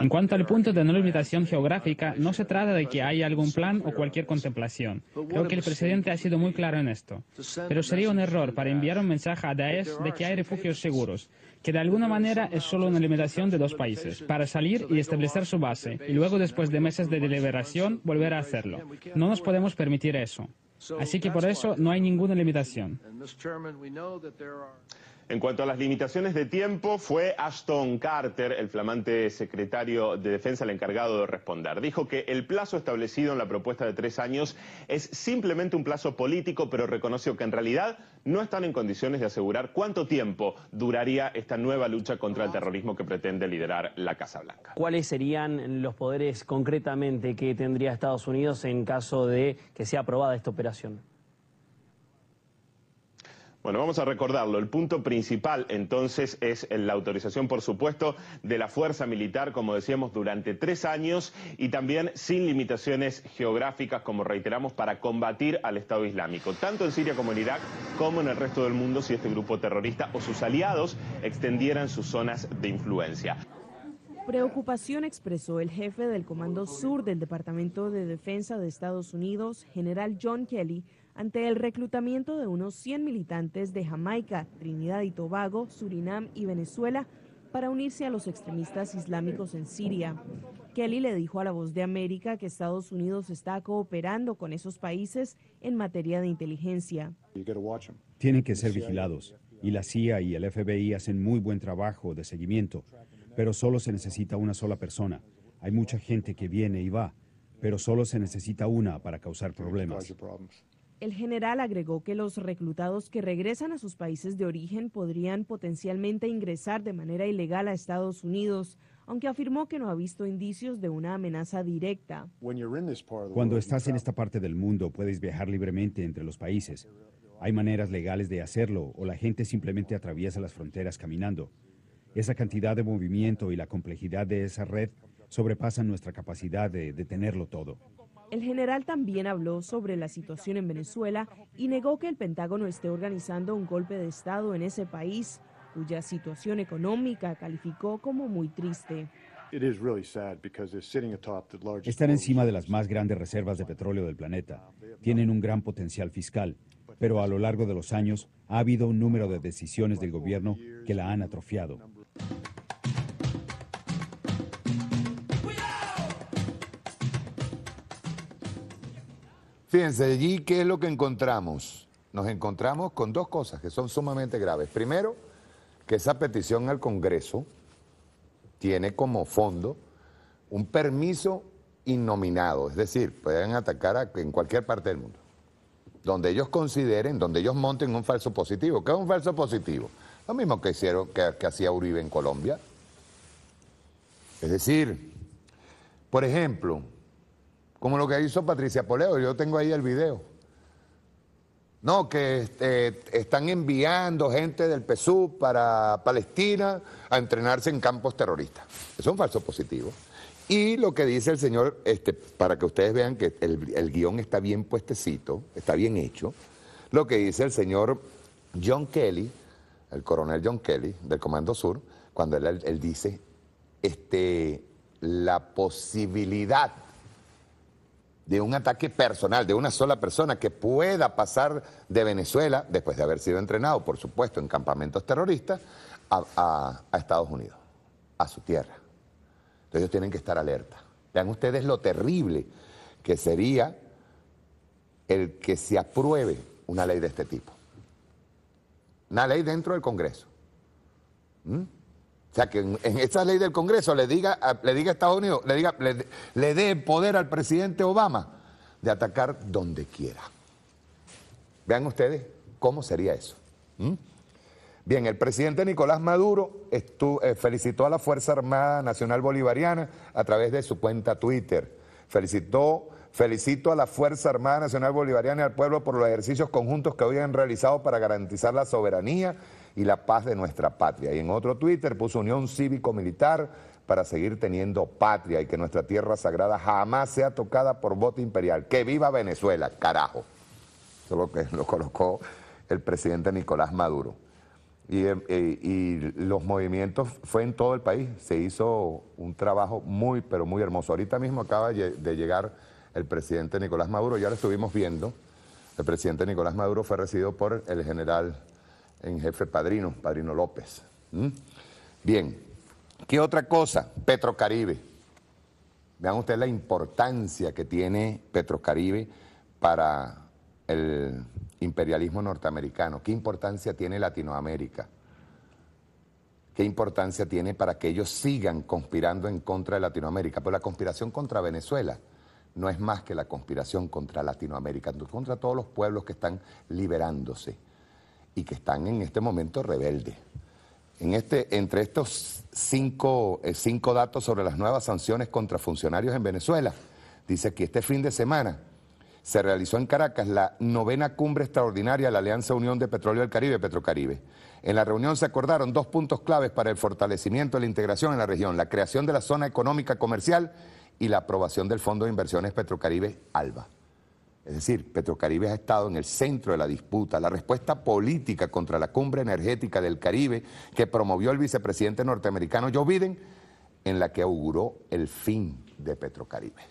En cuanto al punto de no limitación geográfica, no se trata de que haya algún plan o cualquier contemplación. Creo que el presidente ha sido muy claro en esto. Pero sería un error para enviar un mensaje a Daesh de que hay refugios seguros, que de alguna manera es solo una limitación de 2 países, para salir y establecer su base, y luego después de meses de deliberación volver a hacerlo. No nos podemos permitir eso. Así que por eso no hay ninguna limitación. En cuanto a las limitaciones de tiempo, fue Ashton Carter, el flamante secretario de Defensa, el encargado de responder. Dijo que el plazo establecido en la propuesta de 3 años es simplemente un plazo político, pero reconoció que en realidad no están en condiciones de asegurar cuánto tiempo duraría esta nueva lucha contra el terrorismo que pretende liderar la Casa Blanca. ¿Cuáles serían los poderes concretamente que tendría Estados Unidos en caso de que sea aprobada esta operación? Bueno, vamos a recordarlo. El punto principal, entonces, es la autorización, por supuesto, de la fuerza militar, como decíamos, durante 3 años y también sin limitaciones geográficas, como reiteramos, para combatir al Estado Islámico, tanto en Siria como en Irak, como en el resto del mundo, si este grupo terrorista o sus aliados extendieran sus zonas de influencia. Preocupación expresó el jefe del Comando Sur del Departamento de Defensa de Estados Unidos, general John Kelly, ante el reclutamiento de unos 100 militantes de Jamaica, Trinidad y Tobago, Surinam y Venezuela para unirse a los extremistas islámicos en Siria. Kelly le dijo a La Voz de América que Estados Unidos está cooperando con esos países en materia de inteligencia. Tienen que ser vigilados, y la CIA y el FBI hacen muy buen trabajo de seguimiento, pero solo se necesita una sola persona. Hay mucha gente que viene y va, pero solo se necesita una para causar problemas. El general agregó que los reclutados que regresan a sus países de origen podrían potencialmente ingresar de manera ilegal a Estados Unidos, aunque afirmó que no ha visto indicios de una amenaza directa. Cuando estás en esta parte del mundo, puedes viajar libremente entre los países. Hay maneras legales de hacerlo, o la gente simplemente atraviesa las fronteras caminando. Esa cantidad de movimiento y la complejidad de esa red sobrepasan nuestra capacidad de detenerlo todo. El general también habló sobre la situación en Venezuela y negó que el Pentágono esté organizando un golpe de Estado en ese país, cuya situación económica calificó como muy triste. Están encima de las más grandes reservas de petróleo del planeta. Tienen un gran potencial fiscal, pero a lo largo de los años ha habido un número de decisiones del gobierno que la han atrofiado. Fíjense, allí, ¿qué es lo que encontramos? Nos encontramos con 2 cosas que son sumamente graves. Primero, que esa petición al Congreso tiene como fondo un permiso innominado, es decir, pueden atacar en cualquier parte del mundo, donde ellos consideren, donde ellos monten un falso positivo. ¿Qué es un falso positivo? Lo mismo que hicieron, que hacía Uribe en Colombia. Es decir, por ejemplo, como lo que hizo Patricia Poleo, yo tengo ahí el video. No, que están enviando gente del PSUV para Palestina a entrenarse en campos terroristas. Eso es un falso positivo. Y lo que dice el señor, para que ustedes vean que el guión está bien puestecito, está bien hecho, lo que dice el señor John Kelly, el coronel John Kelly del Comando Sur, cuando él dice la posibilidad de un ataque personal de una sola persona que pueda pasar de Venezuela, después de haber sido entrenado, por supuesto, en campamentos terroristas, a Estados Unidos, a su tierra. Entonces ellos tienen que estar alerta. Vean ustedes lo terrible que sería el que se apruebe una ley de este tipo. Una ley dentro del Congreso. O sea, que en esa ley del Congreso le diga a Estados Unidos, le dé poder al presidente Obama de atacar donde quiera. Vean ustedes cómo sería eso. Bien, el presidente Nicolás Maduro felicitó a la Fuerza Armada Nacional Bolivariana a través de su cuenta Twitter. Felicito a la Fuerza Armada Nacional Bolivariana y al pueblo por los ejercicios conjuntos que hoy han realizado para garantizar la soberanía y la paz de nuestra patria. Y en otro Twitter puso unión cívico-militar para seguir teniendo patria y que nuestra tierra sagrada jamás sea tocada por bote imperial. ¡Que viva Venezuela, carajo! Eso es lo que lo colocó el presidente Nicolás Maduro. Y los movimientos fue en todo el país. Se hizo un trabajo muy, pero muy hermoso. Ahorita mismo acaba de llegar el presidente Nicolás Maduro. Ya lo estuvimos viendo. El presidente Nicolás Maduro fue recibido por el general en jefe Padrino López. Bien, ¿qué otra cosa? Petrocaribe. Vean ustedes la importancia que tiene Petrocaribe para el imperialismo norteamericano. ¿Qué importancia tiene Latinoamérica? ¿Qué importancia tiene para que ellos sigan conspirando en contra de Latinoamérica? Pues la conspiración contra Venezuela no es más que la conspiración contra Latinoamérica, contra todos los pueblos que están liberándose y que están en este momento rebeldes. Entre estos cinco datos sobre las nuevas sanciones contra funcionarios en Venezuela, dice que este fin de semana se realizó en Caracas la 9ª cumbre extraordinaria de la Alianza Unión de Petróleo del Caribe, Petrocaribe. En la reunión se acordaron 2 puntos claves para el fortalecimiento de la integración en la región: la creación de la zona económica comercial y la aprobación del Fondo de Inversiones Petrocaribe, ALBA. Es decir, Petrocaribe ha estado en el centro de la disputa. La respuesta política contra la cumbre energética del Caribe que promovió el vicepresidente norteamericano Joe Biden, en la que auguró el fin de Petrocaribe.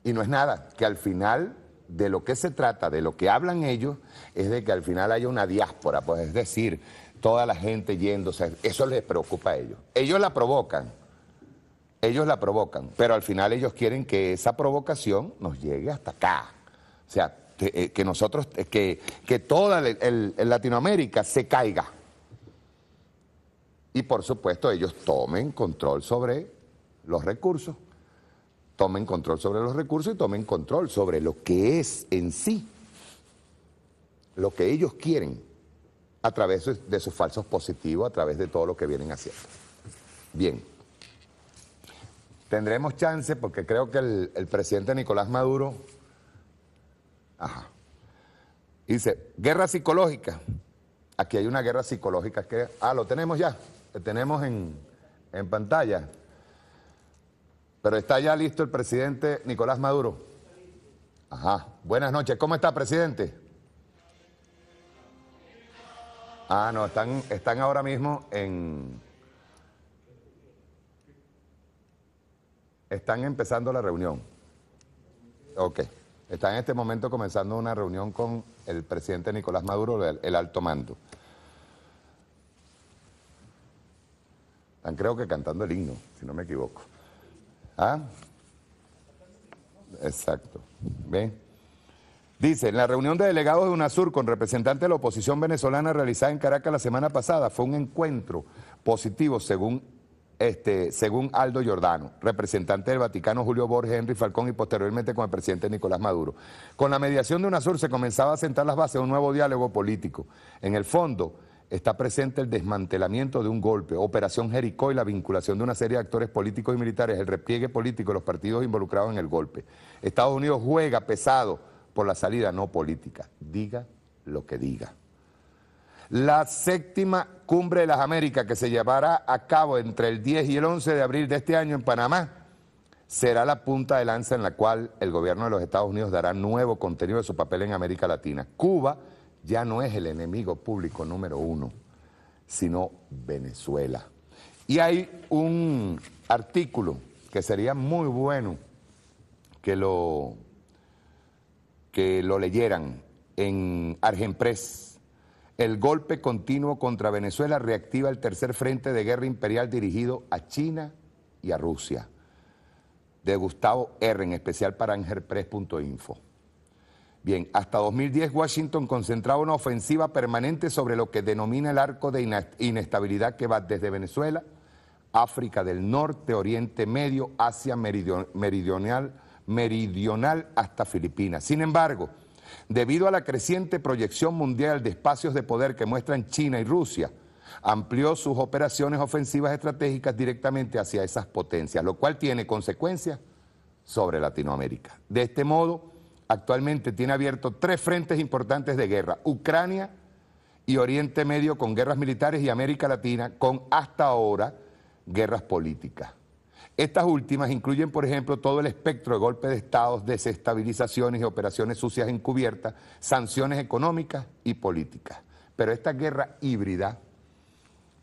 Y no es nada, que al final de lo que se trata, de lo que hablan ellos, es de que al final haya una diáspora, pues es decir, toda la gente yéndose. Eso les preocupa a ellos. Ellos la provocan, pero al final ellos quieren que esa provocación nos llegue hasta acá. O sea, que nosotros, que toda Latinoamérica se caiga. Y por supuesto ellos tomen control sobre los recursos. Tomen control sobre los recursos y tomen control sobre lo que es en sí, lo que ellos quieren, a través de sus falsos positivos, a través de todo lo que vienen haciendo. Bien, tendremos chance porque creo que el presidente Nicolás Maduro, dice, guerra psicológica. Aquí hay una guerra psicológica que, lo tenemos ya, lo tenemos en pantalla. Pero está ya listo el presidente Nicolás Maduro. Buenas noches. ¿Cómo está, presidente? No, están ahora mismo están empezando la reunión. Ok. Está en este momento comenzando una reunión con el presidente Nicolás Maduro, el alto mando. Están creo que cantando el himno, si no me equivoco. Exacto. ¿Ven? Dice, en la reunión de delegados de UNASUR con representantes de la oposición venezolana realizada en Caracas la semana pasada, fue un encuentro positivo según Aldo Giordano, representante del Vaticano Julio Borges, Henry Falcón y posteriormente con el presidente Nicolás Maduro. Con la mediación de UNASUR se comenzaba a sentar las bases de un nuevo diálogo político. En el fondo está presente el desmantelamiento de un golpe, Operación Jericó y la vinculación de una serie de actores políticos y militares, el repliegue político de los partidos involucrados en el golpe. Estados Unidos juega pesado por la salida no política, diga lo que diga. La 7ª Cumbre de las Américas, que se llevará a cabo entre el 10 y el 11 de abril de este año en Panamá, será la punta de lanza en la cual el gobierno de los Estados Unidos dará nuevo contenido de su papel en América Latina. Cuba ya no es el enemigo público número 1, sino Venezuela. Y hay un artículo que sería muy bueno que lo leyeran en Argenpress. El golpe continuo contra Venezuela reactiva el tercer frente de guerra imperial dirigido a China y a Rusia. De Gustavo R., en especial para Argenpress.info. Bien, hasta 2010 Washington concentraba una ofensiva permanente sobre lo que denomina el arco de inestabilidad que va desde Venezuela, África del Norte, Oriente Medio, Asia meridional hasta Filipinas. Sin embargo, debido a la creciente proyección mundial de espacios de poder que muestran China y Rusia, amplió sus operaciones ofensivas estratégicas directamente hacia esas potencias, lo cual tiene consecuencias sobre Latinoamérica. De este modo, actualmente tiene abierto 3 frentes importantes de guerra: Ucrania y Oriente Medio con guerras militares y América Latina con hasta ahora guerras políticas. Estas últimas incluyen, por ejemplo, todo el espectro de golpes de estados, desestabilizaciones y operaciones sucias encubiertas, sanciones económicas y políticas. Pero esta guerra híbrida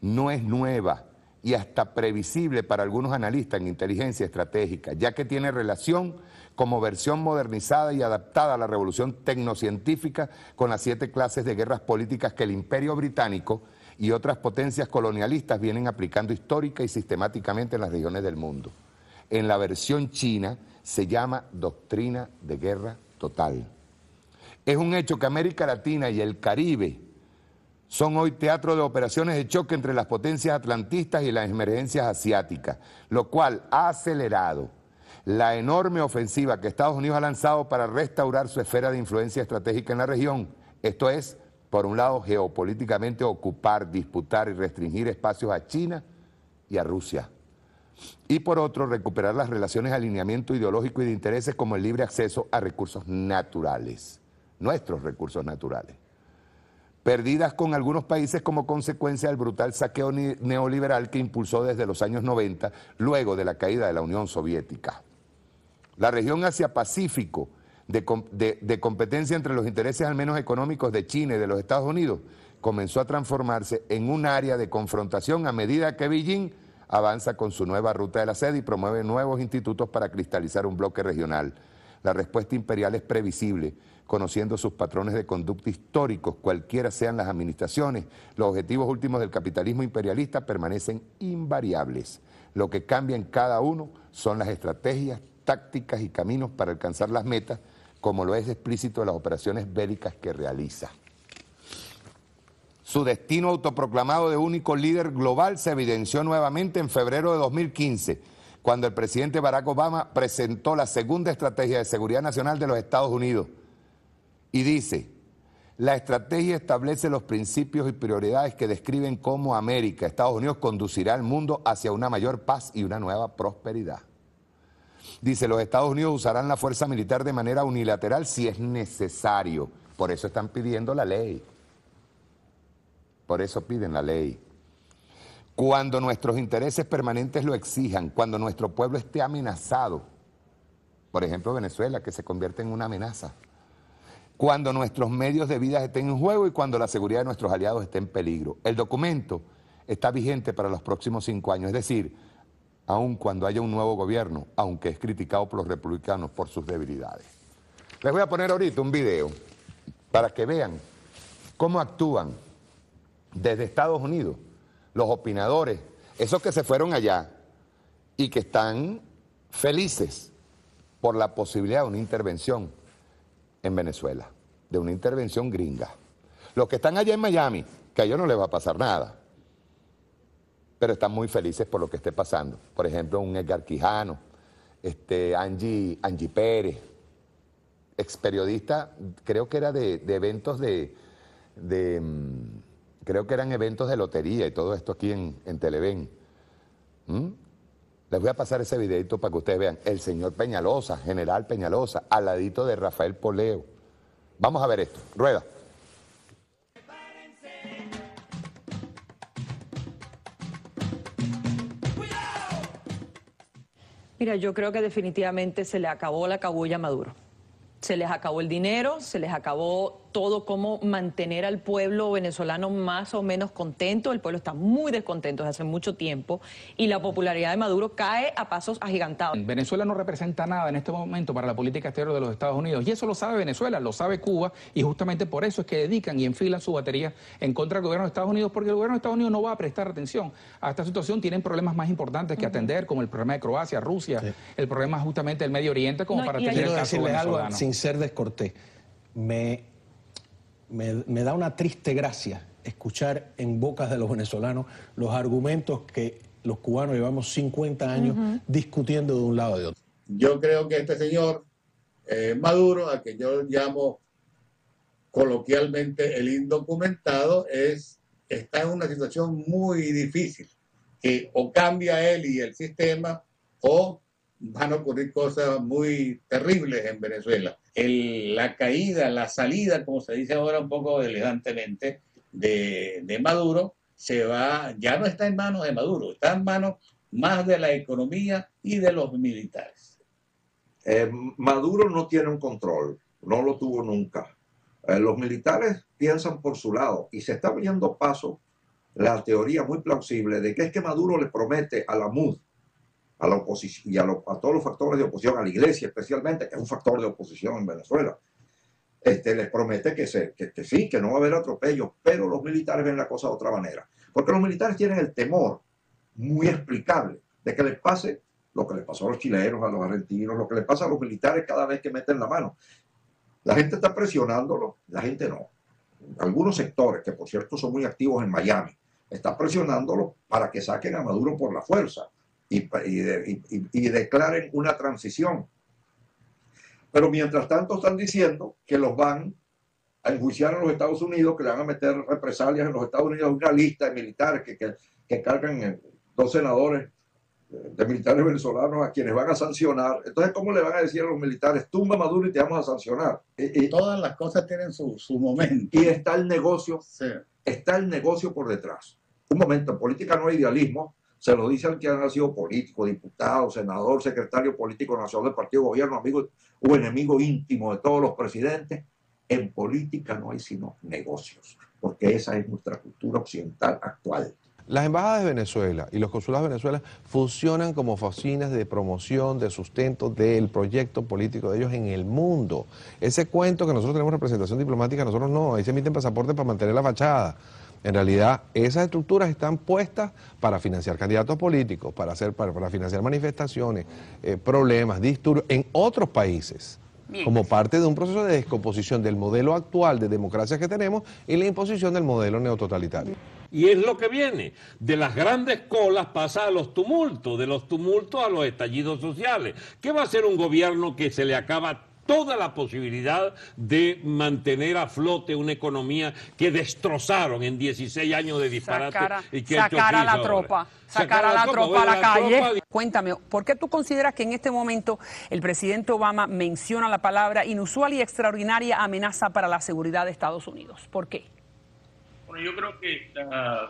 no es nueva y hasta previsible para algunos analistas en inteligencia estratégica, ya que tiene relación como versión modernizada y adaptada a la revolución tecnocientífica con las 7 clases de guerras políticas que el Imperio Británico y otras potencias colonialistas vienen aplicando histórica y sistemáticamente en las regiones del mundo. En la versión china se llama doctrina de guerra total. Es un hecho que América Latina y el Caribe son hoy teatro de operaciones de choque entre las potencias atlantistas y las emergencias asiáticas, lo cual ha acelerado la enorme ofensiva que Estados Unidos ha lanzado para restaurar su esfera de influencia estratégica en la región. Esto es, por un lado, geopolíticamente ocupar, disputar y restringir espacios a China y a Rusia. Y por otro, recuperar las relaciones de alineamiento ideológico y de intereses como el libre acceso a recursos naturales, nuestros recursos naturales, perdidas con algunos países como consecuencia del brutal saqueo neoliberal que impulsó desde los años 90, luego de la caída de la Unión Soviética. La región Asia-Pacífico, de competencia entre los intereses al menos económicos de China y de los Estados Unidos, comenzó a transformarse en un área de confrontación a medida que Beijing avanza con su nueva ruta de la seda y promueve nuevos institutos para cristalizar un bloque regional. La respuesta imperial es previsible, conociendo sus patrones de conducta históricos, cualquiera sean las administraciones. Los objetivos últimos del capitalismo imperialista permanecen invariables. Lo que cambia en cada uno son las estrategias, tácticas y caminos para alcanzar las metas, como lo es explícito de las operaciones bélicas que realiza. Su destino autoproclamado de único líder global se evidenció nuevamente en febrero de 2015, cuando el presidente Barack Obama presentó la segunda estrategia de seguridad nacional de los Estados Unidos. Y dice, la estrategia establece los principios y prioridades que describen cómo América, Estados Unidos, conducirá al mundo hacia una mayor paz y una nueva prosperidad. Dice, los Estados Unidos usarán la fuerza militar de manera unilateral si es necesario. Por eso están pidiendo la ley. Por eso piden la ley. Cuando nuestros intereses permanentes lo exijan, cuando nuestro pueblo esté amenazado, por ejemplo Venezuela, que se convierte en una amenaza, cuando nuestros medios de vida estén en juego y cuando la seguridad de nuestros aliados esté en peligro. El documento está vigente para los próximos 5 años, es decir, aun cuando haya un nuevo gobierno, aunque es criticado por los republicanos por sus debilidades. Les voy a poner ahorita un video para que vean cómo actúan desde Estados Unidos los opinadores, esos que se fueron allá y que están felices por la posibilidad de una intervención en Venezuela, de una intervención gringa. Los que están allá en Miami, que a ellos no les va a pasar nada, pero están muy felices por lo que esté pasando. Por ejemplo, un Edgar Quijano, Angie Pérez, ex periodista, creo que era de eventos creo que eran eventos de lotería y todo esto aquí en Televen. Les voy a pasar ese videito para que ustedes vean. El señor Peñalosa, general Peñalosa, al ladito de Rafael Poleo. Vamos a ver esto. Rueda. Mira, yo creo que definitivamente se le acabó la cabulla a Maduro. Se les acabó el dinero, se les acabó todo cómo mantener al pueblo venezolano más o menos contento. El pueblo está muy descontento desde hace mucho tiempo y la popularidad de Maduro cae a pasos agigantados. Venezuela no representa nada en este momento para la política exterior de los Estados Unidos y eso lo sabe Venezuela, lo sabe Cuba y justamente por eso es que dedican y enfilan su batería en contra del gobierno de Estados Unidos, porque el gobierno de Estados Unidos no va a prestar atención a esta situación. Tienen problemas más importantes que atender, como el problema de Croacia, Rusia, el problema justamente del Medio Oriente, como para tener el caso venezolano. Algo, sin ser descortés, me da una triste gracia escuchar en bocas de los venezolanos los argumentos que los cubanos llevamos 50 años discutiendo de un lado y de otro. Yo creo que este señor Maduro, a que yo llamo coloquialmente el indocumentado, está en una situación muy difícil, que o cambia él y el sistema o van a ocurrir cosas muy terribles en Venezuela. La caída, la salida, como se dice ahora un poco elegantemente, de Maduro, ya no está en manos de Maduro, está en manos más de la economía y de los militares. Maduro no tiene un control, no lo tuvo nunca. Los militares piensan por su lado y se está abriendo paso la teoría muy plausible de que es que Maduro le promete a la MUD, a la oposición y a todos los factores de oposición, a la iglesia especialmente, que es un factor de oposición en Venezuela, les promete que sí, que no va a haber atropellos, pero los militares ven la cosa de otra manera. Porque los militares tienen el temor muy explicable de que les pase lo que les pasó a los chilenos, a los argentinos, lo que les pasa a los militares cada vez que meten la mano. La gente está presionándolo, la gente no. Algunos sectores, que por cierto son muy activos en Miami, están presionándolo para que saquen a Maduro por la fuerza y declaren una transición. Pero mientras tanto están diciendo que los van a enjuiciar en los Estados Unidos, que le van a meter represalias en los Estados Unidos, una lista de militares que cargan 2 senadores de militares venezolanos a quienes van a sancionar. Entonces, ¿cómo le van a decir a los militares, tumba a Maduro y te vamos a sancionar? Todas las cosas tienen su momento. Y está el negocio, sí. Está el negocio por detrás. Un momento, en política no hay idealismo, se lo dice al que ha sido político, diputado, senador, secretario político nacional del partido de gobierno, amigo o enemigo íntimo de todos los presidentes. En política no hay sino negocios, porque esa es nuestra cultura occidental actual. Las embajadas de Venezuela y los consulados de Venezuela funcionan como oficinas de promoción, de sustento del proyecto político de ellos en el mundo. Ese cuento que nosotros tenemos representación diplomática, nosotros no, ahí se emiten pasaportes para mantener la fachada. En realidad, esas estructuras están puestas para financiar candidatos políticos, para financiar manifestaciones, problemas, disturbios en otros países. Bien. Como parte de un proceso de descomposición del modelo actual de democracia que tenemos y la imposición del modelo neototalitario. Y es lo que viene. De las grandes colas pasa a los tumultos, de los tumultos a los estallidos sociales. ¿Qué va a hacer un gobierno que se le acaba toda la posibilidad de mantener a flote una economía que destrozaron en 16 años de disparate? Sacar a la tropa a la calle. Cuéntame, ¿por qué tú consideras que en este momento el presidente Obama menciona la palabra inusual y extraordinaria amenaza para la seguridad de Estados Unidos? ¿Por qué? Bueno, yo creo que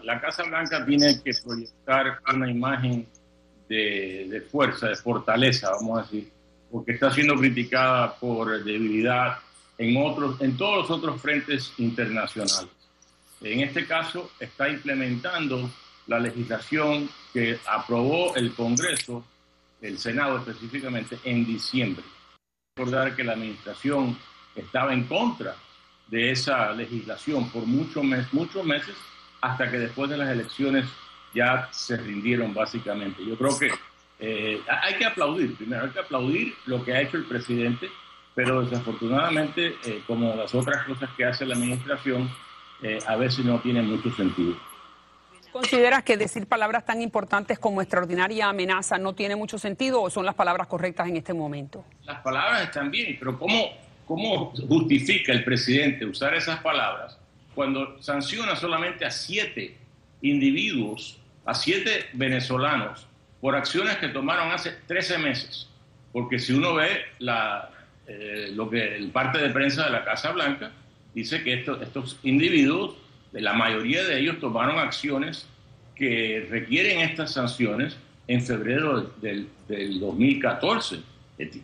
la Casa Blanca tiene que proyectar una imagen de fuerza, de fortaleza, vamos a decir, porque está siendo criticada por debilidad en todos los otros frentes internacionales. En este caso, está implementando la legislación que aprobó el Congreso, el Senado específicamente, en diciembre. Recordar que la administración estaba en contra de esa legislación por muchos meses, hasta que después de las elecciones ya se rindieron básicamente. Yo creo que hay que aplaudir, primero, hay que aplaudir lo que ha hecho el presidente, pero desafortunadamente, como las otras cosas que hace la administración, a veces no tienen mucho sentido. ¿Consideras que decir palabras tan importantes como extraordinaria amenaza no tiene mucho sentido o son las palabras correctas en este momento? Las palabras están bien, pero ¿cómo justifica el presidente usar esas palabras cuando sanciona solamente a 7 individuos, a 7 venezolanos, por acciones que tomaron hace 13 meses? Porque si uno ve lo que el parte de prensa de la Casa Blanca dice que estos individuos, la mayoría de ellos tomaron acciones que requieren estas sanciones en febrero del 2014.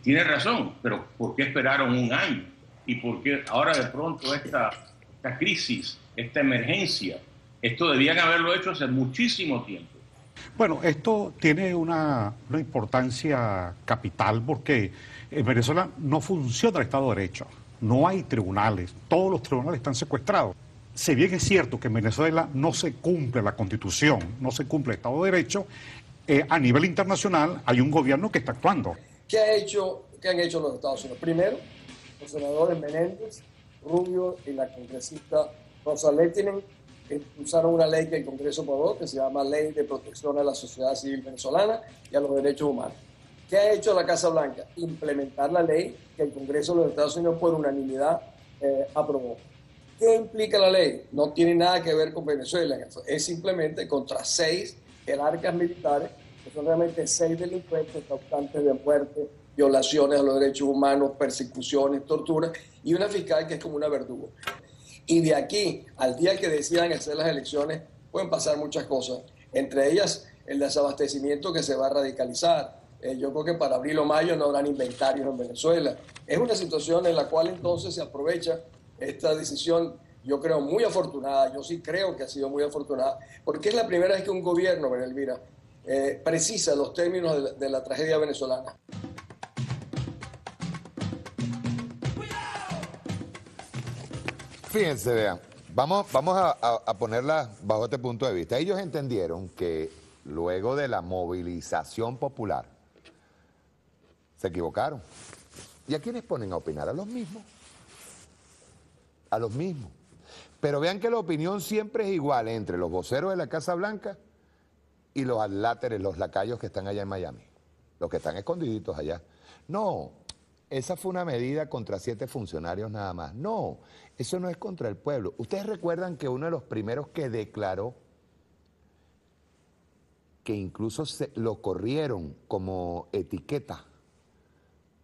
Tiene razón, pero ¿por qué esperaron un año? ¿Y por qué ahora de pronto esta crisis, esta emergencia? Esto debían haberlo hecho hace muchísimo tiempo. Bueno, esto tiene una importancia capital porque en Venezuela no funciona el Estado de Derecho. No hay tribunales, todos los tribunales están secuestrados. Si bien es cierto que en Venezuela no se cumple la Constitución, no se cumple el Estado de Derecho, a nivel internacional hay un gobierno que está actuando. ¿Qué han hecho los Estados Unidos? Primero, los senadores Menéndez, Rubio y la congresista Rosa Lehtinen impulsaron una ley que el Congreso aprobó, que se llama Ley de Protección a la Sociedad Civil Venezolana y a los Derechos Humanos. ¿Qué ha hecho la Casa Blanca? Implementar la ley que el Congreso de los Estados Unidos por unanimidad aprobó. ¿Qué implica la ley? No tiene nada que ver con Venezuela, es simplemente contra 6 jerarcas militares, que son realmente 6 delincuentes causantes de muerte, violaciones a los derechos humanos, persecuciones, torturas, y una fiscal que es como una verdugo. Y de aquí al día que decidan hacer las elecciones pueden pasar muchas cosas, entre ellas el desabastecimiento que se va a radicalizar. Yo creo que para abril o mayo no habrán inventarios en Venezuela. Es una situación en la cual entonces se aprovecha esta decisión, yo creo, muy afortunada. Yo sí creo que ha sido muy afortunada, porque es la primera vez que un gobierno, María Elvira, precisa los términos de la tragedia venezolana. Fíjense, vean, vamos a ponerla bajo este punto de vista. Ellos entendieron que luego de la movilización popular se equivocaron. ¿Y a quiénes ponen a opinar? A los mismos. A los mismos. Pero vean que la opinión siempre es igual entre los voceros de la Casa Blanca y los adláteres, los lacayos que están allá en Miami, los que están escondiditos allá. No, esa fue una medida contra 7 funcionarios nada más. No, eso no es contra el pueblo. Ustedes recuerdan que uno de los primeros que declaró que incluso lo corrieron como etiqueta,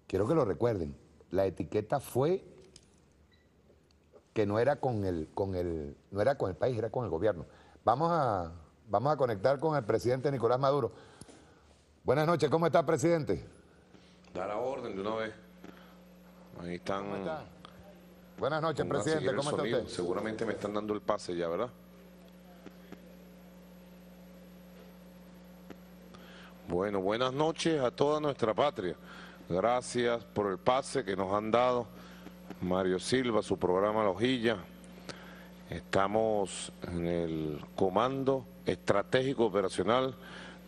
quiero que lo recuerden, la etiqueta fue que no era con el país, era con el gobierno. Vamos a conectar con el presidente Nicolás Maduro. Buenas noches, ¿cómo está, presidente? Da la orden de una vez. Ahí están. ¿Cómo está? Buenas noches, presidente, ¿cómo está usted? Seguramente me están dando el pase ya, ¿verdad? Bueno, buenas noches a toda nuestra patria. Gracias por el pase que nos han dado Mario Silva, su programa La Hojilla. Estamos en el Comando Estratégico Operacional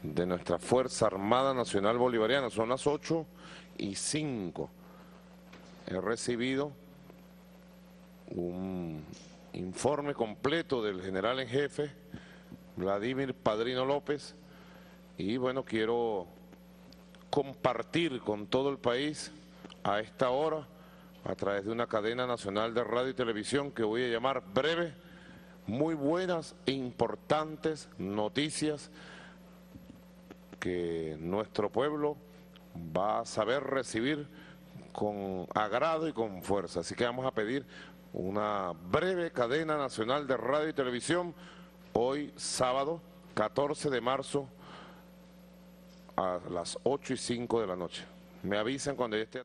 de nuestra Fuerza Armada Nacional Bolivariana. Son las 8:05. He recibido un informe completo del general en jefe, Vladimir Padrino López, y bueno, quiero compartir con todo el país a esta hora, a través de una cadena nacional de radio y televisión que voy a llamar breve, muy buenas e importantes noticias que nuestro pueblo va a saber recibir con agrado y con fuerza. Así que vamos a pedir una breve cadena nacional de radio y televisión hoy sábado 14 de marzo a las 8:05 de la noche. Me avisan cuando ya esté.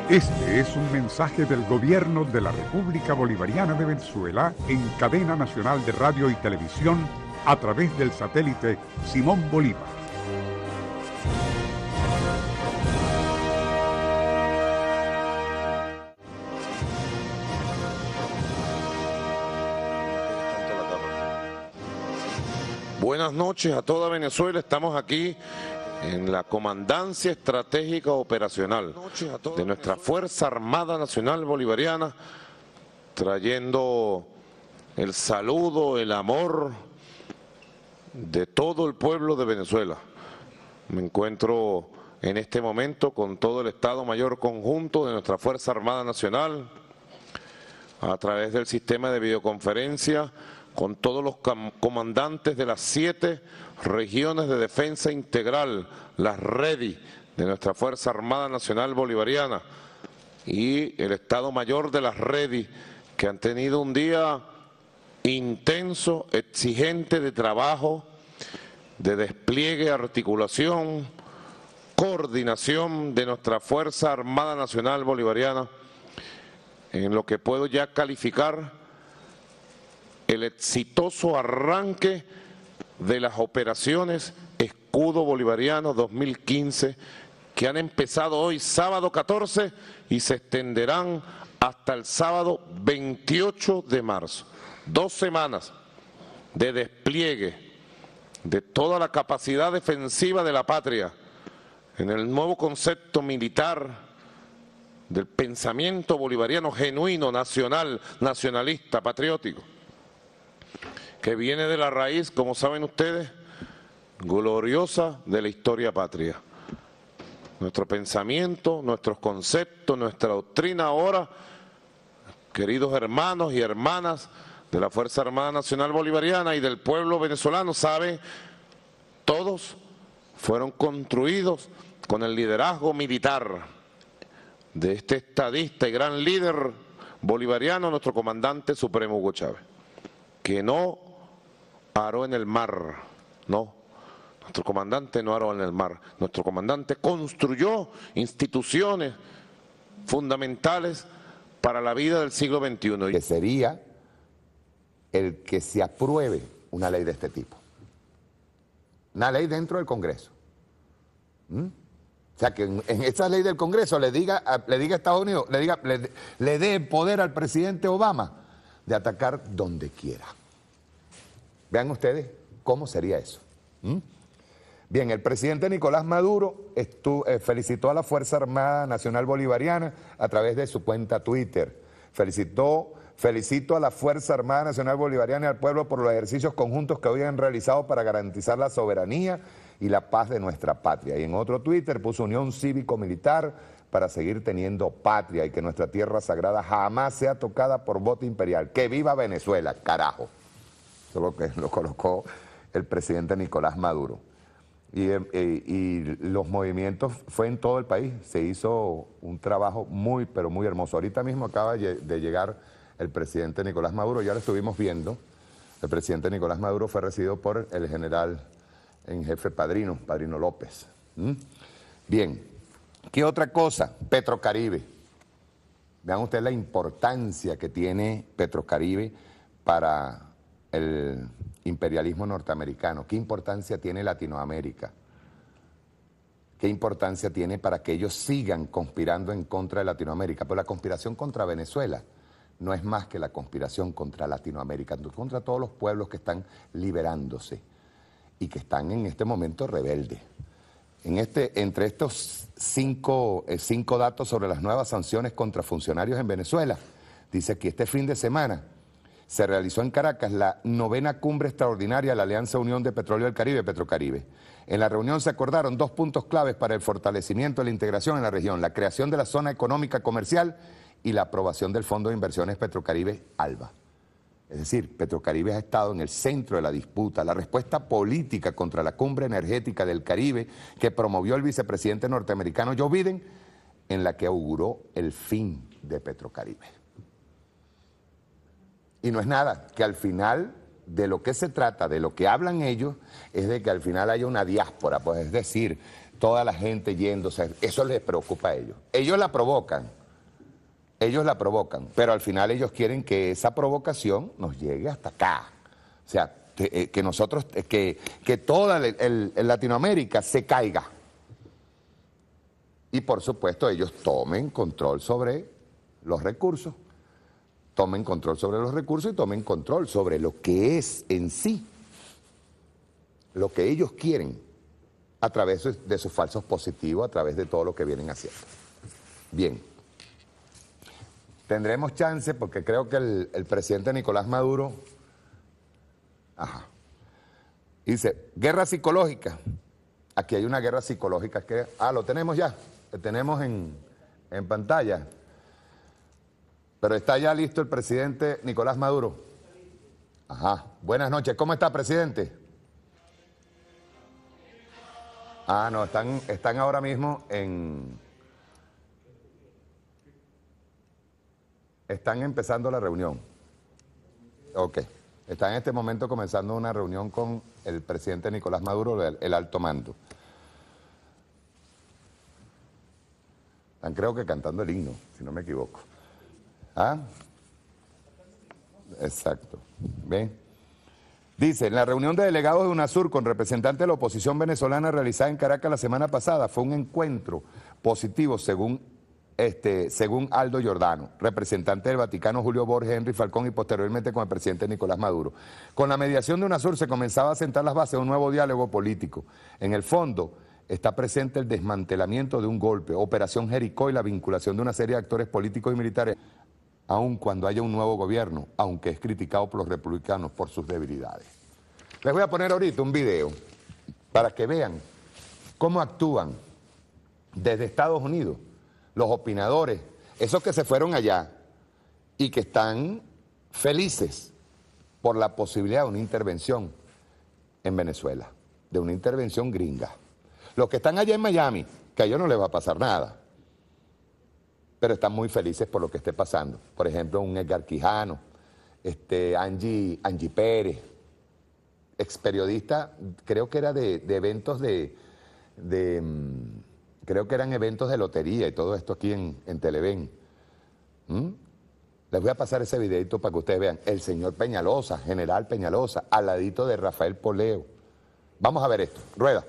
Este es un mensaje del gobierno de la República Bolivariana de Venezuela en cadena nacional de radio y televisión a través del satélite Simón Bolívar. Buenas noches a toda Venezuela, estamos aquí en la Comandancia Estratégica Operacional de nuestra Fuerza Armada Nacional Bolivariana, trayendo el saludo, el amor de todo el pueblo de Venezuela. Me encuentro en este momento con todo el Estado Mayor Conjunto de nuestra Fuerza Armada Nacional, a través del sistema de videoconferencia, con todos los comandantes de las 7 regiones de defensa integral, las REDI de nuestra Fuerza Armada Nacional Bolivariana, y el Estado Mayor de las REDI, que han tenido un día intenso, exigente de trabajo, de despliegue, articulación, coordinación de nuestra Fuerza Armada Nacional Bolivariana, en lo que puedo ya calificar el exitoso arranque de las operaciones Escudo Bolivariano 2015, que han empezado hoy sábado 14 y se extenderán hasta el sábado 28 de marzo. 2 semanas de despliegue de toda la capacidad defensiva de la patria en el nuevo concepto militar del pensamiento bolivariano genuino, nacional, nacionalista, patriótico, que viene de la raíz, como saben ustedes, gloriosa de la historia patria. Nuestro pensamiento, nuestros conceptos, nuestra doctrina ahora, queridos hermanos y hermanas de la Fuerza Armada Nacional Bolivariana y del pueblo venezolano, saben, todos fueron construidos con el liderazgo militar de este estadista y gran líder bolivariano, nuestro comandante supremo Hugo Chávez, que no aró en el mar, no, nuestro comandante no aró en el mar, nuestro comandante construyó instituciones fundamentales para la vida del siglo XXI. Que sería el que se apruebe una ley de este tipo. Una ley dentro del Congreso. O sea, que en esa ley del Congreso le diga a Estados Unidos, le dé poder al presidente Obama de atacar donde quiera. Vean ustedes cómo sería eso. Bien, el presidente Nicolás Maduro felicitó a la Fuerza Armada Nacional Bolivariana a través de su cuenta Twitter. Felicito a la Fuerza Armada Nacional Bolivariana y al pueblo por los ejercicios conjuntos que hoy han realizado para garantizar la soberanía y la paz de nuestra patria. Y en otro Twitter puso unión cívico-militar para seguir teniendo patria y que nuestra tierra sagrada jamás sea tocada por bote imperial. ¡Que viva Venezuela, carajo! Eso es lo que lo colocó el presidente Nicolás Maduro. Y los movimientos fue en todo el país. Se hizo un trabajo muy, pero muy hermoso. Ahorita mismo acaba de llegar el presidente Nicolás Maduro, ya lo estuvimos viendo. El presidente Nicolás Maduro fue recibido por el general en jefe Padrino López. Bien, ¿qué otra cosa? Petrocaribe. Vean ustedes la importancia que tiene Petrocaribe para el imperialismo norteamericano. ¿Qué importancia tiene Latinoamérica? ¿Qué importancia tiene para que ellos sigan conspirando en contra de Latinoamérica? Pero la conspiración contra Venezuela no es más que la conspiración contra Latinoamérica, contra todos los pueblos que están liberándose y que están en este momento rebeldes. Entre estos cinco datos sobre las nuevas sanciones contra funcionarios en Venezuela, dice que este fin de semana se realizó en Caracas la 9ª cumbre extraordinaria de la Alianza Unión de Petróleo del Caribe, Petrocaribe. En la reunión se acordaron 2 puntos claves para el fortalecimiento de la integración en la región: la creación de la zona económica comercial y la aprobación del Fondo de Inversiones Petrocaribe, ALBA. Es decir, Petrocaribe ha estado en el centro de la disputa. La respuesta política contra la cumbre energética del Caribe que promovió el vicepresidente norteamericano Joe Biden, en la que auguró el fin de Petrocaribe. Y no es nada, que al final de lo que se trata, de lo que hablan ellos, es de que al final haya una diáspora, pues es decir, toda la gente yéndose. Eso les preocupa a ellos. Ellos la provocan, pero al final ellos quieren que esa provocación nos llegue hasta acá. O sea, que nosotros, que toda Latinoamérica se caiga. Y por supuesto ellos tomen control sobre los recursos. Tomen control sobre los recursos y tomen control sobre lo que es en sí, lo que ellos quieren, a través de sus falsos positivos, a través de todo lo que vienen haciendo. Bien, tendremos chance porque creo que el presidente Nicolás Maduro, dice, guerra psicológica. Aquí hay una guerra psicológica que, lo tenemos ya, lo tenemos en pantalla. Pero está ya listo el presidente Nicolás Maduro. Buenas noches. ¿Cómo está, presidente? No, están ahora mismo están empezando la reunión. Ok. Está en este momento comenzando una reunión con el presidente Nicolás Maduro, el alto mando. Están creo que cantando el himno, si no me equivoco. Exacto. ¿Ven? Dice, en la reunión de delegados de UNASUR con representantes de la oposición venezolana realizada en Caracas la semana pasada, fue un encuentro positivo según Aldo Giordano, representante del Vaticano Julio Borges, Henry Falcón y posteriormente con el presidente Nicolás Maduro. Con la mediación de UNASUR se comenzaba a sentar las bases de un nuevo diálogo político. En el fondo está presente el desmantelamiento de un golpe, Operación Jericó y la vinculación de una serie de actores políticos y militares, aun cuando haya un nuevo gobierno, aunque es criticado por los republicanos por sus debilidades. Les voy a poner ahorita un video para que vean cómo actúan desde Estados Unidos los opinadores, esos que se fueron allá y que están felices por la posibilidad de una intervención en Venezuela, de una intervención gringa. Los que están allá en Miami, que a ellos no les va a pasar nada, pero están muy felices por lo que esté pasando. Por ejemplo, un Edgar Quijano, Angie Pérez, ex periodista, creo que era de eventos de creo que eran eventos de lotería y todo esto aquí en Televen. Les voy a pasar ese videito para que ustedes vean. El señor Peñalosa, general Peñalosa, al ladito de Rafael Poleo. Vamos a ver esto. Rueda.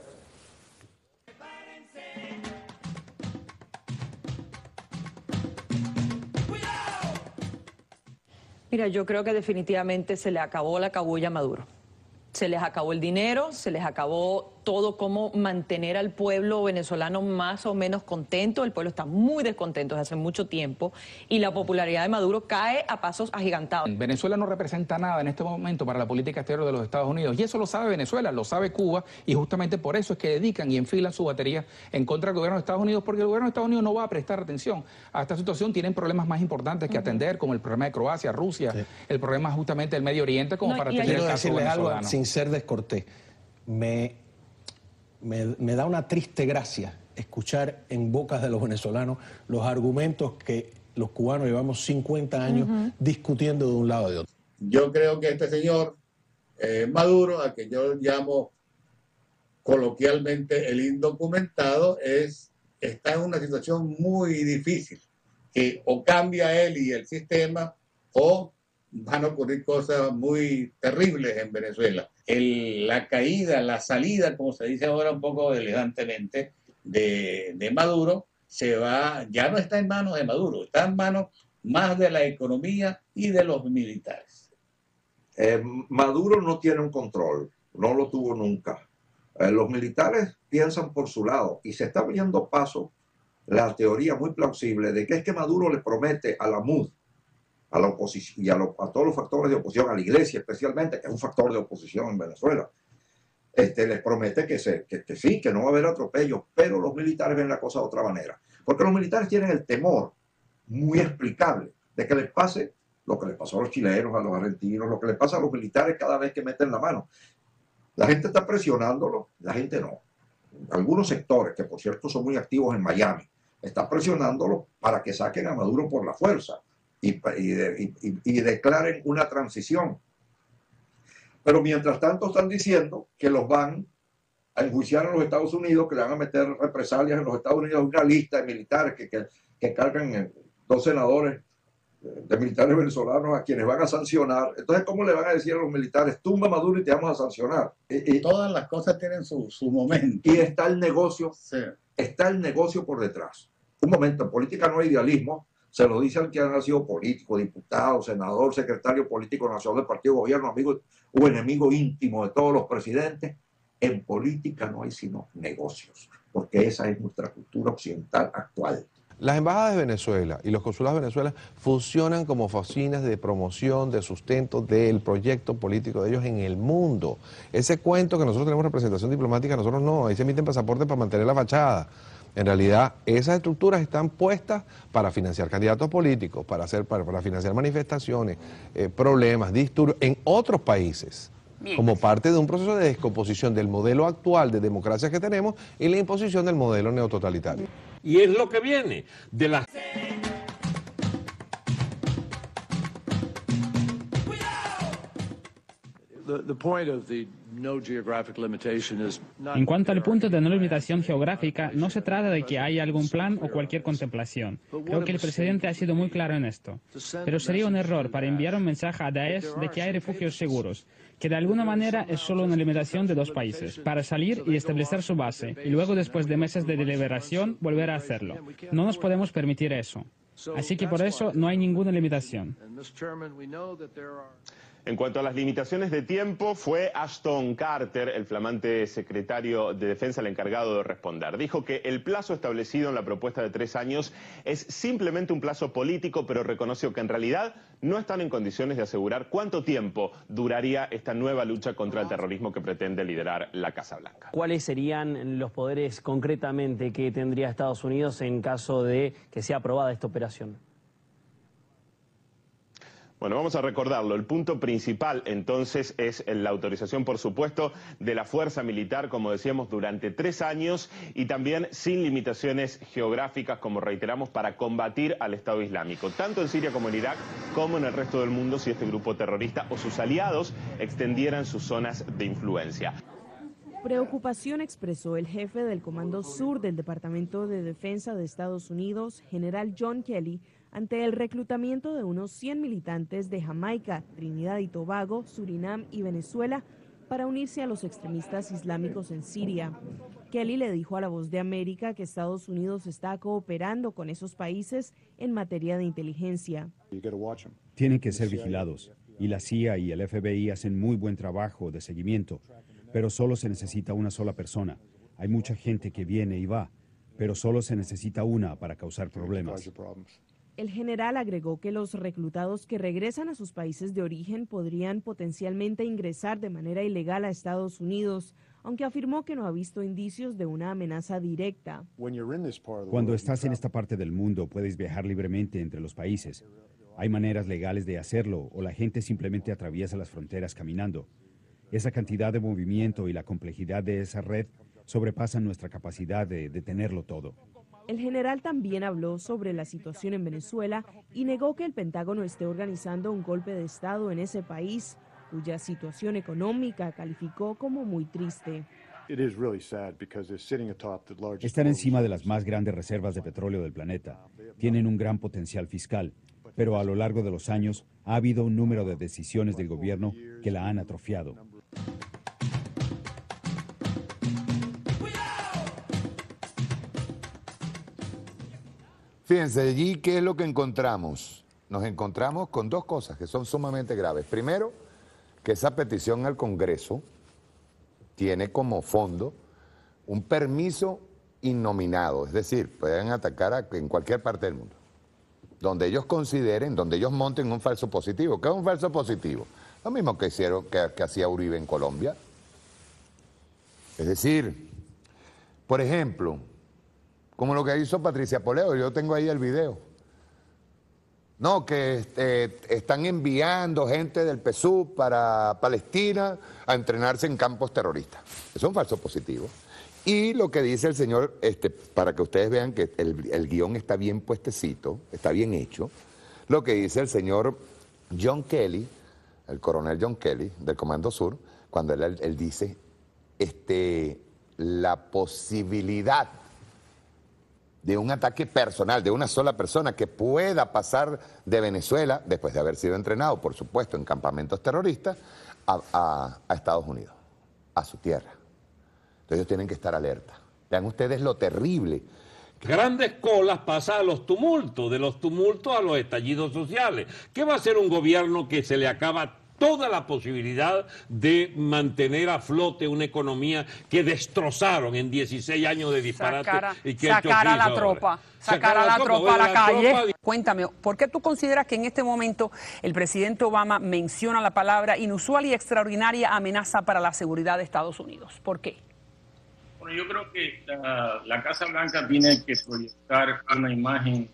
Mira, yo creo que definitivamente se le acabó la cabulla a Maduro. Se les acabó el dinero, se les acabó todo cómo mantener al pueblo venezolano más o menos contento. El pueblo está muy descontento desde hace mucho tiempo y la popularidad de Maduro cae a pasos agigantados. Venezuela no representa nada en este momento para la política exterior de los Estados Unidos y eso lo sabe Venezuela, lo sabe Cuba y justamente por eso es que dedican y enfilan su batería en contra del gobierno de Estados Unidos porque el gobierno de Estados Unidos no va a prestar atención a esta situación. Tienen problemas más importantes que atender como el problema de Croacia, Rusia, el problema justamente del Medio Oriente como para atender el caso venezolano. Algo, sin ser descortés, me da una triste gracia escuchar en bocas de los venezolanos los argumentos que los cubanos llevamos 50 años discutiendo de un lado de otro. Yo creo que este señor Maduro, a que yo llamo coloquialmente el indocumentado, está en una situación muy difícil, que o cambia él y el sistema o van a ocurrir cosas muy terribles en Venezuela. La caída, la salida, como se dice ahora un poco elegantemente, de Maduro, ya no está en manos de Maduro, está en manos más de la economía y de los militares. Maduro no tiene un control, no lo tuvo nunca. Los militares piensan por su lado y se está abriendo paso la teoría muy plausible de que es que Maduro le promete a la MUD, a la oposición y a todos los factores de oposición, a la iglesia especialmente, que es un factor de oposición en Venezuela, les promete que sí, que no va a haber atropellos, pero los militares ven la cosa de otra manera. Porque los militares tienen el temor muy explicable de que les pase lo que les pasó a los chilenos, a los argentinos, lo que les pasa a los militares cada vez que meten la mano. La gente está presionándolo, la gente no. Algunos sectores, que por cierto son muy activos en Miami, están presionándolo para que saquen a Maduro por la fuerza y declaren una transición. Pero mientras tanto están diciendo que los van a enjuiciar en los Estados Unidos, que le van a meter represalias en los Estados Unidos, una lista de militares que cargan 2 senadores de militares venezolanos a quienes van a sancionar. Entonces, ¿cómo le van a decir a los militares, tumba Maduro y te vamos a sancionar? Todas las cosas tienen su momento. Y está el negocio, está el negocio por detrás. Un momento, en política no hay idealismo. Se lo dice al que ha sido político, diputado, senador, secretario político nacional del partido de gobierno, amigo o enemigo íntimo de todos los presidentes. En política no hay sino negocios, porque esa es nuestra cultura occidental actual. Las embajadas de Venezuela y los consulados de Venezuela funcionan como oficinas de promoción, de sustento del proyecto político de ellos en el mundo. Ese cuento que nosotros tenemos representación diplomática, nosotros no, ahí se emiten pasaportes para mantener la fachada. En realidad, esas estructuras están puestas para financiar candidatos políticos, para financiar manifestaciones, problemas, disturbios en otros países, como parte de un proceso de descomposición del modelo actual de democracia que tenemos y la imposición del modelo neototalitario. Y es lo que viene de las... En cuanto al punto de no limitación geográfica, no se trata de que haya algún plan o cualquier contemplación. Creo que el presidente ha sido muy claro en esto. Pero sería un error para enviar un mensaje a Daesh de que hay refugios seguros, que de alguna manera es solo una limitación de 2 países, para salir y establecer su base, y luego después de meses de deliberación volver a hacerlo. No nos podemos permitir eso. Así que por eso no hay ninguna limitación. En cuanto a las limitaciones de tiempo, fue Ashton Carter, el flamante secretario de Defensa, el encargado de responder. Dijo que el plazo establecido en la propuesta de 3 años es simplemente un plazo político, pero reconoció que en realidad no están en condiciones de asegurar cuánto tiempo duraría esta nueva lucha contra el terrorismo que pretende liderar la Casa Blanca. ¿Cuáles serían los poderes concretamente que tendría Estados Unidos en caso de que sea aprobada esta operación? Bueno, vamos a recordarlo. El punto principal, entonces, es la autorización, por supuesto, de la fuerza militar, como decíamos, durante 3 años y también sin limitaciones geográficas, como reiteramos, para combatir al Estado Islámico, tanto en Siria como en Irak, como en el resto del mundo, si este grupo terrorista o sus aliados extendieran sus zonas de influencia. Preocupación expresó el jefe del Comando Sur del Departamento de Defensa de Estados Unidos, general John Kelly, ante el reclutamiento de unos 100 militantes de Jamaica, Trinidad y Tobago, Surinam y Venezuela para unirse a los extremistas islámicos en Siria. Kelly le dijo a La Voz de América que Estados Unidos está cooperando con esos países en materia de inteligencia. Tienen que ser vigilados, y la CIA y el FBI hacen muy buen trabajo de seguimiento, pero solo se necesita una sola persona. Hay mucha gente que viene y va, pero solo se necesita una para causar problemas. El general agregó que los reclutados que regresan a sus países de origen podrían potencialmente ingresar de manera ilegal a Estados Unidos, aunque afirmó que no ha visto indicios de una amenaza directa. Cuando estás en esta parte del mundo, puedes viajar libremente entre los países. Hay maneras legales de hacerlo, o la gente simplemente atraviesa las fronteras caminando. Esa cantidad de movimiento y la complejidad de esa red sobrepasan nuestra capacidad de detenerlo todo. El general también habló sobre la situación en Venezuela y negó que el Pentágono esté organizando un golpe de Estado en ese país, cuya situación económica calificó como muy triste. Están encima de las más grandes reservas de petróleo del planeta. Tienen un gran potencial fiscal, pero a lo largo de los años ha habido un número de decisiones del gobierno que la han atrofiado. Fíjense, allí, ¿qué es lo que encontramos? Nos encontramos con dos cosas que son sumamente graves. Primero, que esa petición al Congreso tiene como fondo un permiso innominado, es decir, pueden atacar en cualquier parte del mundo, donde ellos consideren, donde ellos monten un falso positivo. ¿Qué es un falso positivo? Lo mismo que hicieron, que hacía Uribe en Colombia. Es decir, por ejemplo, como lo que hizo Patricia Poleo, yo tengo ahí el video. No, que están enviando gente del PSUV para Palestina a entrenarse en campos terroristas. Eso es un falso positivo. Y lo que dice el señor, para que ustedes vean que el guión está bien puestecito, está bien hecho, lo que dice el señor John Kelly, el coronel John Kelly del Comando Sur, cuando él dice la posibilidad de un ataque personal, de una sola persona que pueda pasar de Venezuela, después de haber sido entrenado, por supuesto, en campamentos terroristas, a Estados Unidos, a su tierra. Entonces ellos tienen que estar alerta. Vean ustedes lo terrible. Grandes colas pasa a los tumultos, de los tumultos a los estallidos sociales. ¿Qué va a hacer un gobierno que se le acaba toda la posibilidad de mantener a flote una economía que destrozaron en 16 años de disparate y que sacar a la tropa, sacar a la tropa a la calle? Cuéntame, ¿por qué tú consideras que en este momento el presidente Obama menciona la palabra inusual y extraordinaria amenaza para la seguridad de Estados Unidos? ¿Por qué? Bueno, yo creo que la Casa Blanca tiene que proyectar una imagen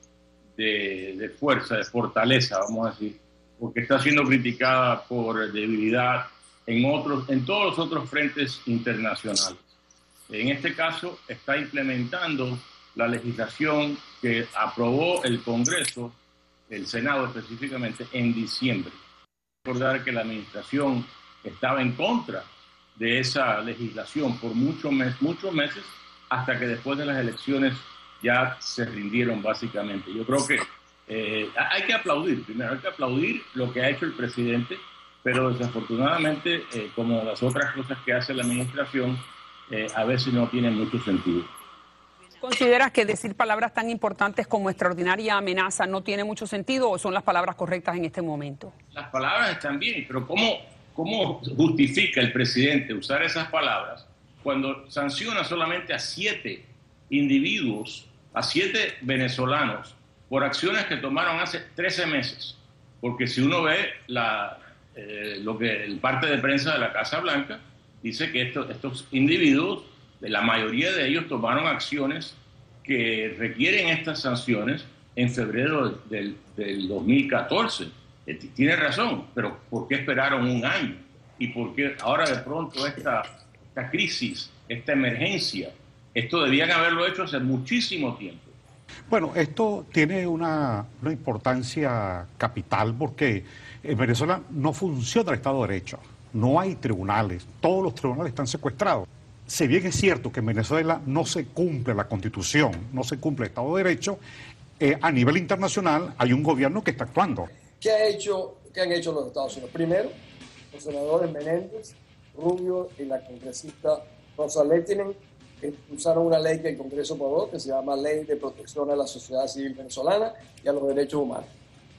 de fuerza, de fortaleza, vamos a decir, porque está siendo criticada por debilidad en todos los otros frentes internacionales. En este caso, está implementando la legislación que aprobó el Congreso, el Senado específicamente, en diciembre. Recordar que la administración estaba en contra de esa legislación por muchos meses, hasta que después de las elecciones ya se rindieron básicamente. Yo creo que hay que aplaudir, primero hay que aplaudir lo que ha hecho el presidente, pero desafortunadamente, como las otras cosas que hace la administración, a veces no tienen mucho sentido. ¿Consideras que decir palabras tan importantes como extraordinaria amenaza no tiene mucho sentido o son las palabras correctas en este momento? Las palabras están bien, pero ¿cómo justifica el presidente usar esas palabras cuando sanciona solamente a 7 individuos, a 7 venezolanos, por acciones que tomaron hace 13 meses? Porque si uno ve lo que el parte de prensa de la Casa Blanca dice que estos individuos, la mayoría de ellos tomaron acciones que requieren estas sanciones en febrero del 2014. Tiene razón, pero ¿por qué esperaron un año? ¿Y por qué ahora de pronto esta crisis, esta emergencia? Esto debían haberlo hecho hace muchísimo tiempo. Bueno, esto tiene una importancia capital porque en Venezuela no funciona el Estado de Derecho, no hay tribunales, todos los tribunales están secuestrados. si bien es cierto que en Venezuela no se cumple la Constitución, no se cumple el Estado de Derecho, a nivel internacional hay un gobierno que está actuando. ¿Qué han hecho los Estados Unidos? Primero, los senadores Menéndez, Rubio y la congresista Rosa Lehtinen impulsaron una ley que el Congreso aprobó, que se llama Ley de Protección a la Sociedad Civil Venezolana y a los Derechos Humanos.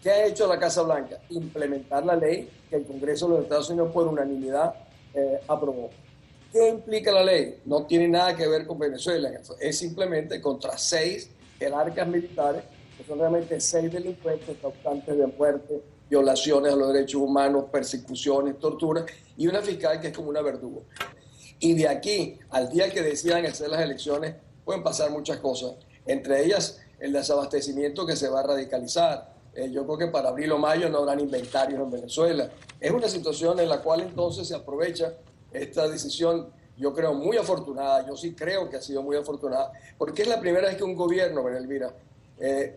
¿Qué ha hecho la Casa Blanca? Implementar la ley que el Congreso de los Estados Unidos por unanimidad aprobó. ¿Qué implica la ley? No tiene nada que ver con Venezuela, es simplemente contra 6 jerarcas militares, que son realmente 6 delincuentes causantes de muerte, violaciones a los derechos humanos, persecuciones, torturas, y una fiscal que es como una verdugo. Y de aquí al día que decidan hacer las elecciones pueden pasar muchas cosas, entre ellas el desabastecimiento que se va a radicalizar. Yo creo que para abril o mayo no habrán inventarios en Venezuela. Es una situación en la cual entonces se aprovecha esta decisión, yo creo muy afortunada, yo sí creo que ha sido muy afortunada, porque es la primera vez que un gobierno, María Elvira,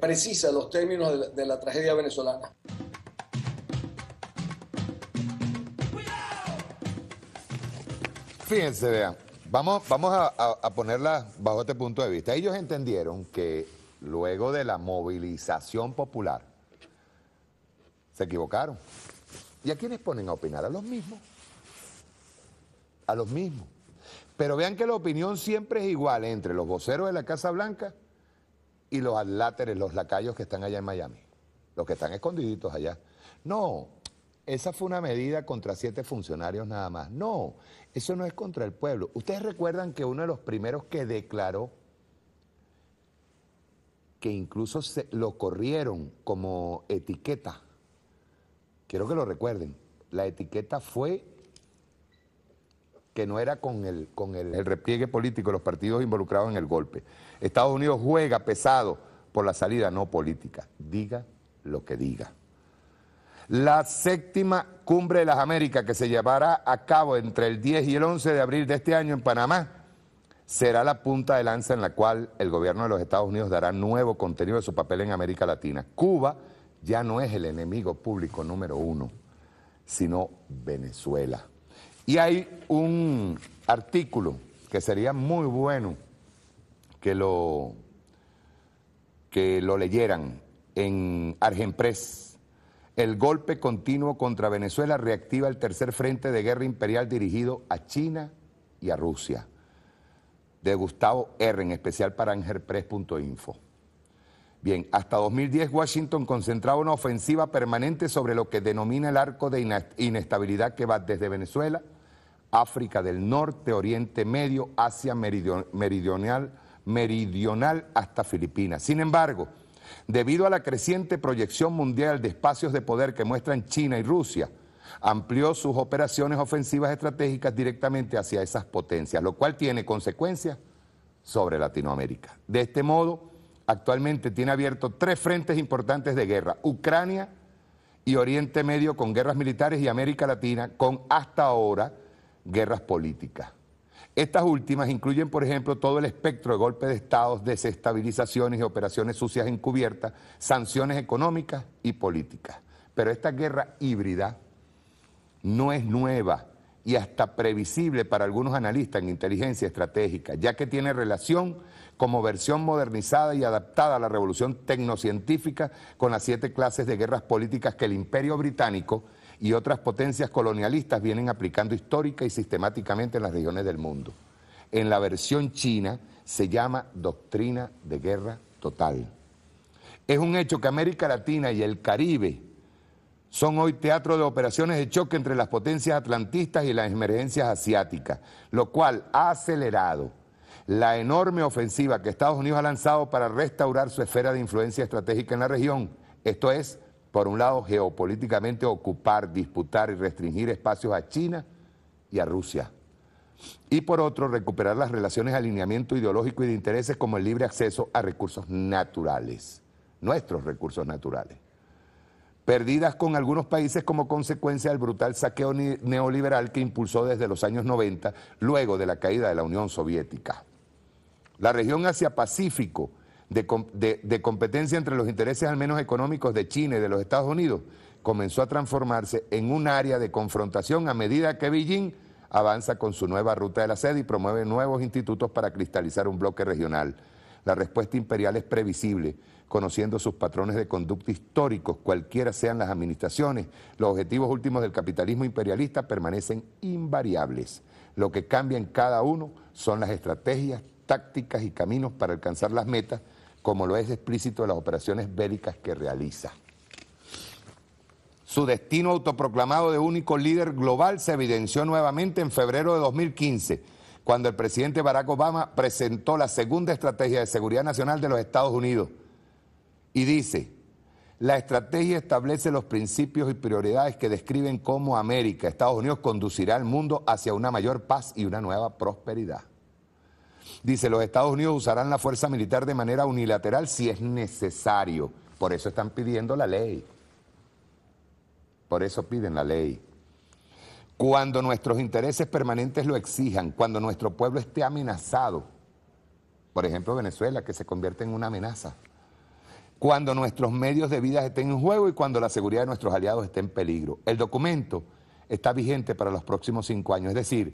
precisa los términos de la tragedia venezolana. Fíjense, vean, vamos a ponerla bajo este punto de vista. Ellos entendieron que luego de la movilización popular se equivocaron. ¿Y a quiénes ponen a opinar? A los mismos. A los mismos. Pero vean que la opinión siempre es igual entre los voceros de la Casa Blanca y los adláteres, los lacayos que están allá en Miami, los que están escondiditos allá. No, esa fue una medida contra 7 funcionarios nada más. No, eso no es contra el pueblo. Ustedes recuerdan que uno de los primeros que declaró que incluso lo corrieron como etiqueta, quiero que lo recuerden, la etiqueta fue que no era con el repliegue político de los partidos involucrados en el golpe. Estados Unidos juega pesado por la salida no política, diga lo que diga. La 7ª Cumbre de las Américas, que se llevará a cabo entre el 10 y el 11 de abril de este año en Panamá, será la punta de lanza en la cual el gobierno de los Estados Unidos dará nuevo contenido de su papel en América Latina. Cuba ya no es el enemigo público número 1, sino Venezuela. Y hay un artículo que sería muy bueno que lo leyeran en Argenpress. El golpe continuo contra Venezuela reactiva el tercer frente de guerra imperial dirigido a China y a Rusia, de Gustavo R., en especial para Argenpress.info. Bien, hasta 2010 Washington concentraba una ofensiva permanente sobre lo que denomina el arco de inestabilidad que va desde Venezuela, África del Norte, Oriente Medio, Asia meridional hasta Filipinas. Sin embargo, debido a la creciente proyección mundial de espacios de poder que muestran China y Rusia, amplió sus operaciones ofensivas estratégicas directamente hacia esas potencias, lo cual tiene consecuencias sobre Latinoamérica. De este modo, actualmente tiene abierto 3 frentes importantes de guerra: Ucrania y Oriente Medio con guerras militares, y América Latina con, hasta ahora, guerras políticas. Estas últimas incluyen, por ejemplo, todo el espectro de golpes de estados, desestabilizaciones y operaciones sucias encubiertas, sanciones económicas y políticas. Pero esta guerra híbrida no es nueva y hasta previsible para algunos analistas en inteligencia estratégica, ya que tiene relación como versión modernizada y adaptada a la revolución tecnocientífica con las 7 clases de guerras políticas que el Imperio Británico y otras potencias colonialistas vienen aplicando histórica y sistemáticamente en las regiones del mundo. En la versión china se llama doctrina de guerra total. Es un hecho que América Latina y el Caribe son hoy teatro de operaciones de choque entre las potencias atlantistas y las emergencias asiáticas, lo cual ha acelerado la enorme ofensiva que Estados Unidos ha lanzado para restaurar su esfera de influencia estratégica en la región. Esto es, por un lado, geopolíticamente ocupar, disputar y restringir espacios a China y a Rusia. Y por otro, recuperar las relaciones de alineamiento ideológico y de intereses como el libre acceso a recursos naturales, nuestros recursos naturales, perdidas con algunos países como consecuencia del brutal saqueo neoliberal que impulsó desde los años 90, luego de la caída de la Unión Soviética. La región Asia-Pacífico, de competencia entre los intereses al menos económicos de China y de los Estados Unidos, comenzó a transformarse en un área de confrontación a medida que Beijing avanza con su nueva ruta de la seda y promueve nuevos institutos para cristalizar un bloque regional. La respuesta imperial es previsible, conociendo sus patrones de conducta históricos, cualquiera sean las administraciones. Los objetivos últimos del capitalismo imperialista permanecen invariables. Lo que cambia en cada uno son las estrategias, tácticas y caminos para alcanzar las metas, como lo es explícito de las operaciones bélicas que realiza. Su destino autoproclamado de único líder global se evidenció nuevamente en febrero de 2015, cuando el presidente Barack Obama presentó la segunda estrategia de seguridad nacional de los Estados Unidos. Y dice, la estrategia establece los principios y prioridades que describen cómo América, Estados Unidos, conducirá al mundo hacia una mayor paz y una nueva prosperidad. Dice, los Estados Unidos usarán la fuerza militar de manera unilateral si es necesario. Por eso están pidiendo la ley. Por eso piden la ley. Cuando nuestros intereses permanentes lo exijan, cuando nuestro pueblo esté amenazado, por ejemplo Venezuela, que se convierte en una amenaza, cuando nuestros medios de vida estén en juego y cuando la seguridad de nuestros aliados esté en peligro. El documento está vigente para los próximos 5 años, es decir,